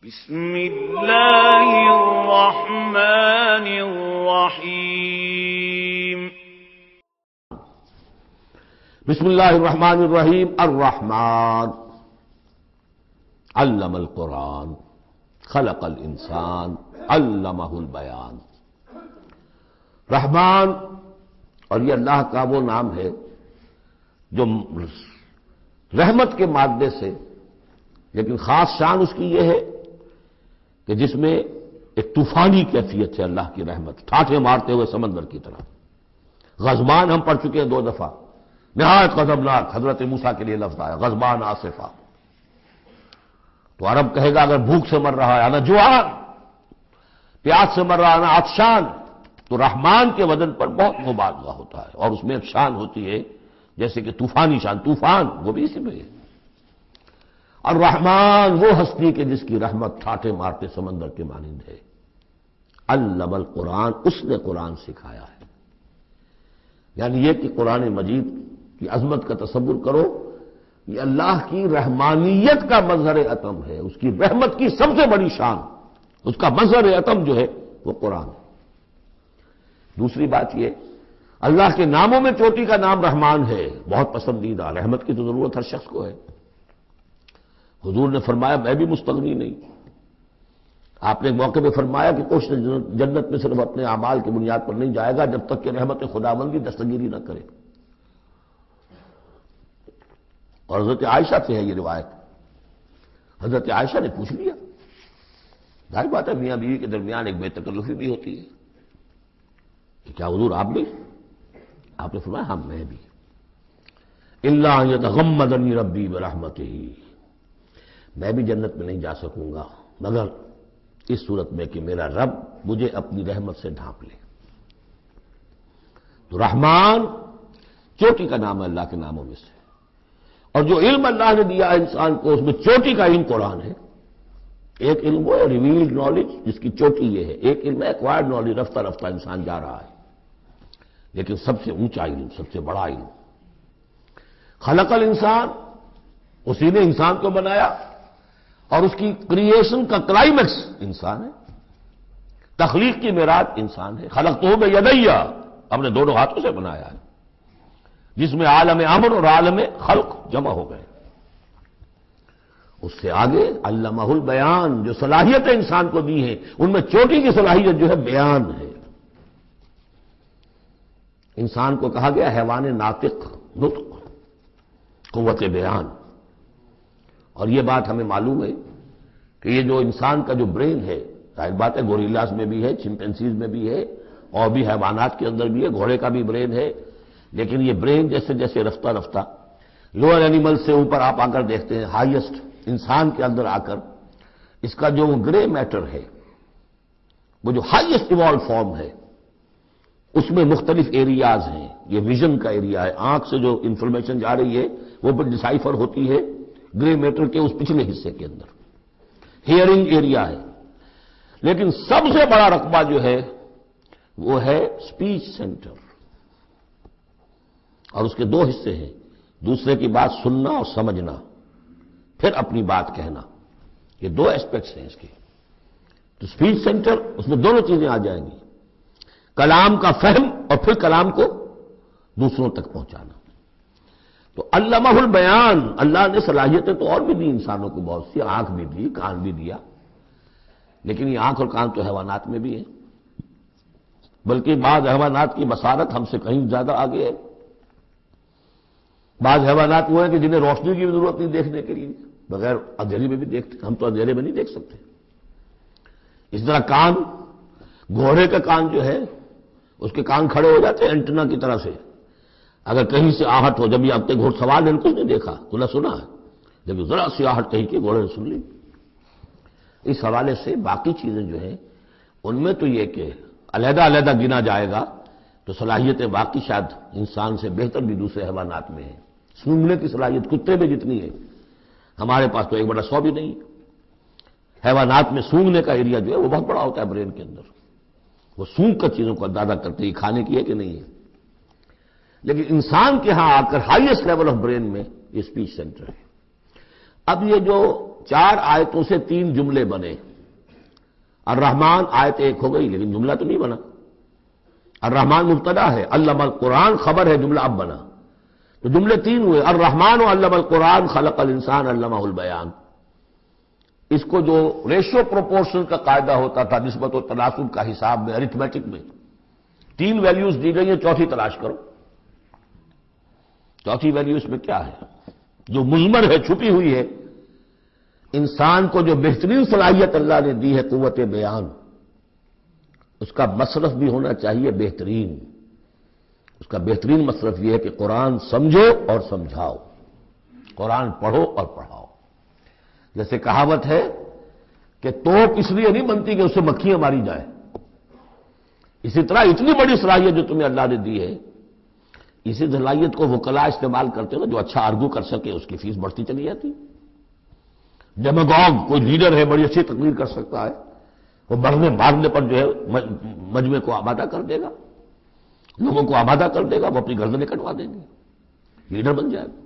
بسم اللہ الرحمن الرحیم بسم اللہ الرحمن الرحیم الرحمن علم القرآن خلق الانسان علمہ البیان۔ رحمان، اور یہ اللہ کا وہ نام ہے جو رحمت کے مادے سے، لیکن خاص شان اس کی یہ ہے کہ جس میں ایک طوفانی کیفیت ہے اللہ کی رحمت، ٹھاٹھے مارتے ہوئے سمندر کی طرح۔ غضبان ہم پڑھ چکے ہیں 2 دفعہ، نہایت غضبناک حضرت موسیٰ کے لیے لفظ آیا غضبان آصفہ۔ تو عرب کہے گا اگر بھوک سے مر رہا ہے انا جوعان، پیاس سے مر رہا ہے انا عطشان، تو رحمان کے وزن پر بہت مبالغہ ہوتا ہے، اور اس میں ایک شان ہوتی ہے جیسے کہ طوفانی شان، طوفان وہ بھی اسی میں ہے۔ الرحمن وہ ہستی کہ جس کی رحمت ٹھاٹھے مارتے سمندر کے مانند ہے۔ علم القرآن، اس نے قرآن سکھایا ہے۔ یعنی یہ کہ قرآن مجید کی عظمت کا تصور کرو، یہ اللہ کی رحمانیت کا مظہر عتم ہے، اس کی رحمت کی سب سے بڑی شان، اس کا مظہر عتم جو ہے وہ قرآن ہے۔ دوسری بات یہ، اللہ کے ناموں میں چوٹی کا نام رحمان ہے، بہت پسندیدہ۔ رحمت کی تو ضرورت ہر شخص کو ہے۔ حضور نے فرمایا میں بھی مستغنی نہیں۔ آپ نے ایک موقع پہ فرمایا کہ کوئی جنت میں صرف اپنے اعمال کی بنیاد پر نہیں جائے گا جب تک کہ رحمت خداوندی دستگیری نہ کرے۔ اور حضرت عائشہ سے ہے یہ روایت۔ حضرت عائشہ نے پوچھ لیا، ظاہر بات ہے میاں بیوی کے درمیان ایک بے تکلفی بھی ہوتی ہے کہ کیا حضور آپ بھی؟ آپ نے فرمایا ہاں میں بھی۔ الا ان یتغمدنی ربی برحمتہ، میں بھی جنت میں نہیں جا سکوں گا مگر اس صورت میں کہ میرا رب مجھے اپنی رحمت سے ڈھانپ لے۔ تو رحمان چوٹی کا نام ہے اللہ کے ناموں میں سے، اور جو علم اللہ نے دیا انسان کو اس میں چوٹی کا علم قرآن ہے۔ ایک علم وہ ہے ریویلڈ نالج جس کی چوٹی یہ ہے، ایک علم ہے ایکوائرڈ نالج، رفتہ رفتہ انسان جا رہا ہے، لیکن سب سے اونچا علم، سب سے بڑا علم خلق الانسان، اسی نے انسان کو بنایا، اور اس کی کریشن کا کلائمیکس انسان ہے، تخلیق کی معراج انسان ہے۔ خلقتہ بیدیہ، اپنے دونوں ہاتھوں سے بنایا ہے، جس میں عالم امر اور عالم خلق جمع ہو گئے۔ اس سے آگے علمہ البیان، جو صلاحیتیں انسان کو دی ہیں ان میں چوٹی کی صلاحیت جو ہے بیان ہے۔ انسان کو کہا گیا حیوان ناطق، نطق، قوت بیان۔ اور یہ بات ہمیں معلوم ہے کہ یہ جو انسان کا جو برین ہے، ظاہر بات ہے گوریلاز میں بھی ہے، چمپینزیز میں بھی ہے، اور بھی حیوانات کے اندر بھی ہے، گھوڑے کا بھی برین ہے، لیکن یہ برین جیسے جیسے رفتہ رفتہ لوئر اینیمل سے اوپر آپ آ کر دیکھتے ہیں، ہائیسٹ انسان کے اندر آ کر اس کا جو گرے میٹر ہے، وہ جو ہائیسٹ ایوالو فارم ہے، اس میں مختلف ایریاز ہیں۔ یہ ویژن کا ایریا ہے، آنکھ سے جو انفارمیشن جا رہی ہے وہ پھر ڈسائفر ہوتی ہے گرے میٹر کے اس پچھلے حصے کے اندر، ہیئرنگ ایریا ہے۔ لیکن سب سے بڑا رقبہ جو ہے وہ ہے سپیچ سینٹر، اور اس کے 2 حصے ہیں، دوسرے کی بات سننا اور سمجھنا، پھر اپنی بات کہنا۔ یہ 2 ایسپیکٹس ہیں اس کے۔ تو سپیچ سینٹر، اس میں دونوں چیزیں آ جائیں گی، کلام کا فہم اور پھر کلام کو دوسروں تک پہنچانا۔ تو علمہ البیان، اللہ نے صلاحیتیں تو اور بھی دی انسانوں کو بہت سی، آنکھ بھی دی، کان بھی دیا، لیکن یہ آنکھ اور کان تو حیوانات میں بھی ہے، بلکہ بعض حیوانات کی بصارت ہم سے کہیں زیادہ آگے ہے۔ بعض حیوانات وہ ہیں کہ جنہیں روشنی کی بھی ضرورت نہیں دیکھنے کے لیے، بغیر اندھیرے میں بھی دیکھتے، ہم تو اندھیرے میں نہیں دیکھ سکتے۔ اس طرح کان، گھوڑے کا کان جو ہے اس کے کان کھڑے ہو جاتے ہیں اینٹنا کی طرح سے، اگر کہیں سے آہٹ ہو، جب یہ اب تک گھوڑ سوار نے کچھ نہیں دیکھا تو نہ سنا ہے، جب ذرا سی آہٹ کہیں کہ گھوڑے نے سن لی۔ اس حوالے سے باقی چیزیں جو ہیں ان میں تو یہ کہ علیحدہ علیحدہ گنا جائے گا تو صلاحیتیں باقی شاید انسان سے بہتر بھی دوسرے حیوانات میں ہیں۔ سونگنے کی صلاحیت کتے میں جتنی ہے ہمارے پاس تو 1/100 بھی نہیں۔ حیوانات میں سونگنے کا ایریا جو ہے وہ بہت بڑا ہوتا ہے برین کے اندر، وہ سونگ کر چیزوں کو اندازہ کرتے ہیں کھانے کی ہے کہ نہیں ہے۔ لیکن انسان کے ہاں آ کر ہائیسٹ لیول آف برین میں یہ اسپیچ سینٹر ہے۔ اب یہ جو 4 آیتوں سے 3 جملے بنے، الرحمن آیت 1 ہو گئی لیکن جملہ تو نہیں بنا۔ الرحمن مبتدا ہے، علم القرآن خبر ہے، جملہ اب بنا، تو جملے 3 ہوئے، الرحمن علم القرآن خلق الانسان علمہ البیان۔ اس کو جو ریشو پروپورشن کا قاعدہ ہوتا تھا نسبت و تناسب کا حساب میں، ارتھمیٹک میں 3 ویلیوز دی گئی ہیں، چوتھی تلاش کرو۔ چوتھی ویلیو اس میں کیا ہے جو مضمر ہے، چھپی ہوئی ہے؟ انسان کو جو بہترین صلاحیت اللہ نے دی ہے، قوت بیان، اس کا مصرف بھی ہونا چاہیے بہترین۔ اس کا بہترین مصرف یہ ہے کہ قرآن سمجھو اور سمجھاؤ، قرآن پڑھو اور پڑھاؤ۔ جیسے کہاوت ہے کہ توپ اس لیے نہیں بنتی کہ اس سے مکھیاں ماری جائیں، اسی طرح اتنی بڑی صلاحیت جو تمہیں اللہ نے دی ہے، اسی صلاحیت کو وکلاء استعمال کرتے ہو، جو اچھا آرگو کر سکے اس کی فیس بڑھتی چلی جاتی۔ ڈیماگوگ کوئی لیڈر ہے، بڑی اچھی تقریر کر سکتا ہے، وہ بڑھنے مارنے پر جو ہے مجمع کو آمادہ کر دے گا، لوگوں کو آمادہ کر دے گا، وہ اپنی گردنیں کٹوا دیں گے، لیڈر بن جائے گا۔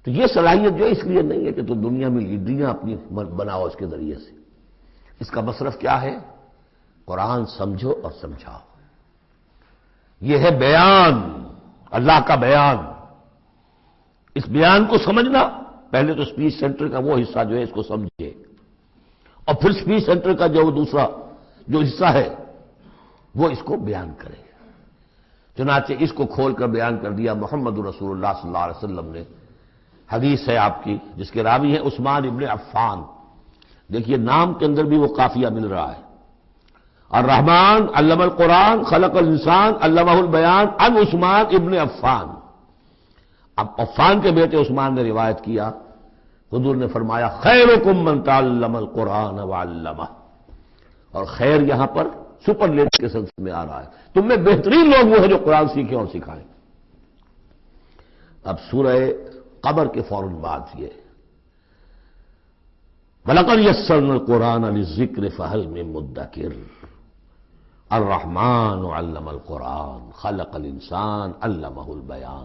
تو یہ صلاحیت جو ہے اس لیے نہیں ہے کہ تو دنیا میں لیڈریاں اپنی بناؤ اس کے ذریعے سے۔ اس کا مصرف کیا ہے؟ قرآن سمجھو اور سمجھاؤ۔ یہ ہے بیان، اللہ کا بیان۔ اس بیان کو سمجھنا، پہلے تو اسپیچ سینٹر کا وہ حصہ جو ہے اس کو سمجھے، اور پھر اسپیچ سینٹر کا جو دوسرا جو حصہ ہے وہ اس کو بیان کرے۔ چنانچہ اس کو کھول کر بیان کر دیا محمد رسول اللہ صلی اللہ علیہ وسلم نے۔ حدیث ہے آپ کی جس کے راوی ہیں عثمان ابن عفان۔ دیکھیے نام کے اندر بھی وہ قافیہ مل رہا ہے، الرحمن علم القرآن خلق الانسان علمہ البیان عن عثمان ابن عفان۔ اب عفان کے بیٹے عثمان نے روایت کیا، حضور نے فرمایا خیرکم من تعلم القرآن وعلمہ، اور خیر یہاں پر سپرلیٹ کے سلسلے میں آ رہا ہے، تم میں بہترین لوگ وہ ہیں جو قرآن سیکھیں اور سکھائیں۔ اب سورہ قمر کے فوراً بعد یہ وَلَقَدْ يَسَّرْنَا الْقُرْآنَ لِلذِّكْرِ فَهَلْ مِن مُدَّكِرٍ الرحمن علم القرآن خلق الانسان علمہ البیان۔